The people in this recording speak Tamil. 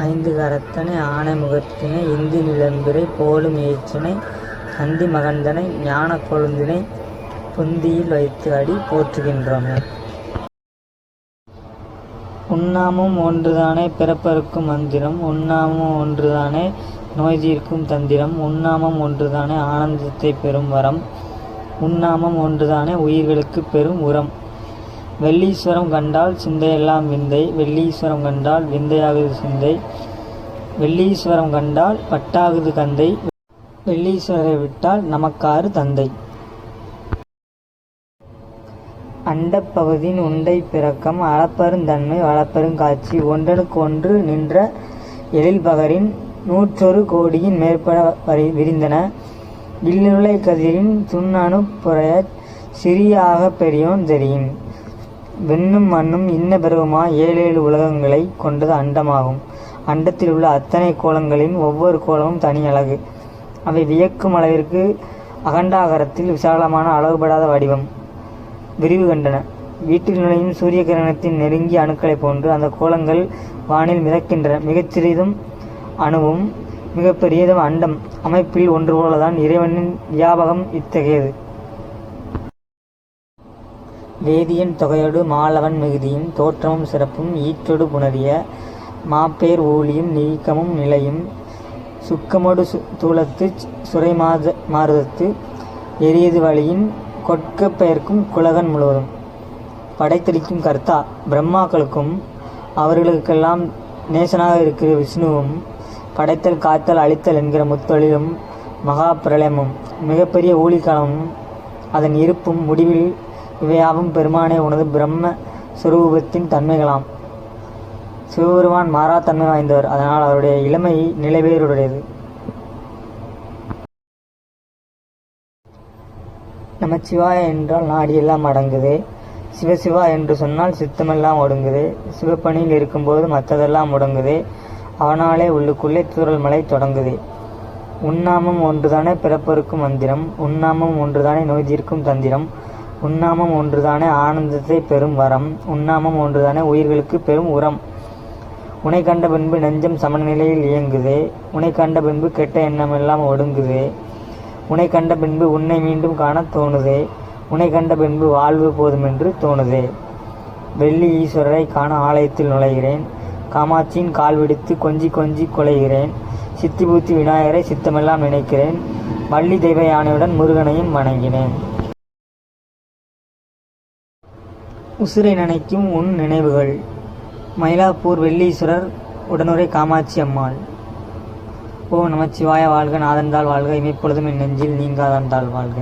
ஐந்து கரத்தனை ஆனை முகத்தினை இந்தி நிலம்பிரை போலும் ஏற்றினை நந்தி மகந்தனை ஞான கொழுந்தினை புந்தியில் வைத்து அடி போற்றுகின்றோமே. உன்னாமம் ஒன்றுதானே பிறப்பறுக்கும் மந்திரம், உன்னாமம் ஒன்றுதானே நோய் தீர்க்கும் தந்திரம், உன்னாமம் ஒன்றுதானே ஆனந்தத்தை பெறும் வரம், உன்னாமம் ஒன்றுதானே உயிர்களுக்கு பெரும் உரம். வெள்ளீஸ்வரம் கண்டால் சிந்தையெல்லாம் விந்தை, வெள்ளீஸ்வரம் கண்டால் விந்தையாகுது சிந்தை, வெள்ளீஸ்வரம் கண்டால் பட்டாகுது கந்தை, வெள்ளீஸ்வரரை விட்டால் நமக்காறு தந்தை. அண்டப்பகுதியின் உண்டை பிறக்கம் அளப்பெருந்தன்மை வளப்பெருங் காட்சி, ஒன்றனுக்கு ஒன்று நின்ற எழில்பகரின் 101 கோடியின் மேற்பட விரிந்தன, இல்லுலை கதிரின் துண்ணணு புறையச் சிறியாக பெரியோன் தெரியின். வெண்ணும் மண்ணும் இன்ன பிறகுமா 7 உலகங்களை கொண்டது அண்டமாகும். அண்டத்தில் உள்ள அத்தனை கோலங்களின் ஒவ்வொரு கோலமும் தனி அழகு. அவை வியக்கும் அளவிற்கு அகண்டாகரத்தில் விசாலமான அளவுபடாத வடிவம் விரிவு கண்டன. வீட்டில் நுழையும் சூரிய கிரணத்தின் நெருங்கிய அணுக்களைப் போன்று அந்த கோலங்கள் வானில் மிதக்கின்றன. மிகச்சிறிதும் அணுவும் மிகப்பெரியதும் அண்டம் அமைப்பில் ஒன்று போலதான் இறைவனின் வியாபகம் இத்தகையது. வேதியன் தொகையொடு மாலவன் மிகுதியும் தோற்றமும் சிறப்பும் ஈற்றொடு புணரிய மாப்பேர் ஊழியும் நீக்கமும் நிலையும் சுக்கமொடு தூளத்து சுரை மாறுதத்து எரியது வழியின் கொட்க பெயர்க்கும் குலகன் முழுவதும். படைத்தளிக்கும் கர்த்தா பிரம்மாக்களுக்கும் அவர்களுக்கெல்லாம் நேசனாக இருக்கிற விஷ்ணுவும் படைத்தல் காத்தல் அழித்தல் என்கிற முத்தொழிலும் மகா பிரளயமும் மிகப்பெரிய ஊழிக்காலமும் அதன் இருப்பும் முடிவில் இவையாவும் பெருமானே உனது பிரம்ம சுரூபத்தின் தன்மைகளாம். சிவபெருமான் மாறா தன்மை வாய்ந்தவர், அதனால் அவருடைய இளமை நிலைவேறுடையது. நமச்சிவாய என்றால் நாடியெல்லாம் அடங்குதே, சிவசிவா என்று சொன்னால் சித்தமெல்லாம் ஒடுங்குதே, சிவப்பணியில் இருக்கும்போது மற்றதெல்லாம் முடங்குதே, அவனாலே உள்ளுக்குள்ளே தூறல் மலை தொடங்குதே. உன்னாமம் ஒன்றுதானே பிறப்பறுக்கும் மந்திரம், உன்னாமம் ஒன்றுதானே நோய் தீர்க்கும் தந்திரம், உன்னாமம் ஒன்றுதானே ஆனந்தத்தை பெறும் வரம், உன்னாமம் ஒன்றுதானே உயிர்களுக்கு பெரும் உரம். உனை கண்ட பின்பு நெஞ்சம் சமநிலையில் இயங்குதே, உனை கண்ட பின்பு கெட்ட எண்ணமெல்லாம் ஒடுங்குதே, உனை கண்ட பின்பு உன்னை மீண்டும் காண தோணுதே, உனை கண்ட பின்பு வாழ்வு போதுமென்று தோணுதே. வெள்ளி ஈஸ்வரரை காண ஆலயத்தில் நுழைகிறேன், காமாட்சியின் கால் விடுத்து கொஞ்சி கொஞ்சி கொலைகிறேன், சித்திபூத்தி விநாயகரை சித்தமெல்லாம் நினைக்கிறேன், வள்ளி தெய்வ யானையுடன் முருகனையும் வணங்கினேன். உசுரை நினைக்கும் உன் நினைவுகள். மயிலாப்பூர் வெள்ளீஸ்வரர் உடனுரை காமாட்சி அம்மாள். ஓ நமச்சிவாய வாழ்க, நாதன்தாள் வாழ்க, இமைப்பொழுதும் என் நெஞ்சில் நீங்காதான் தாள் வாழ்க.